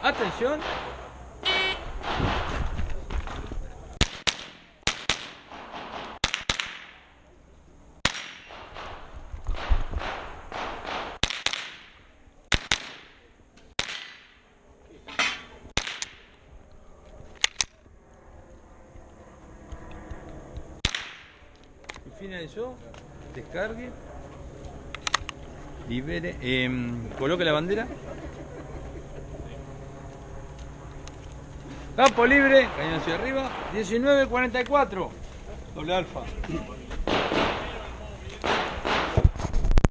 Atención. Y finalizó. Descargue. Libere. Coloque la bandera. Campo libre, cañón hacia arriba, 19.44, doble alfa.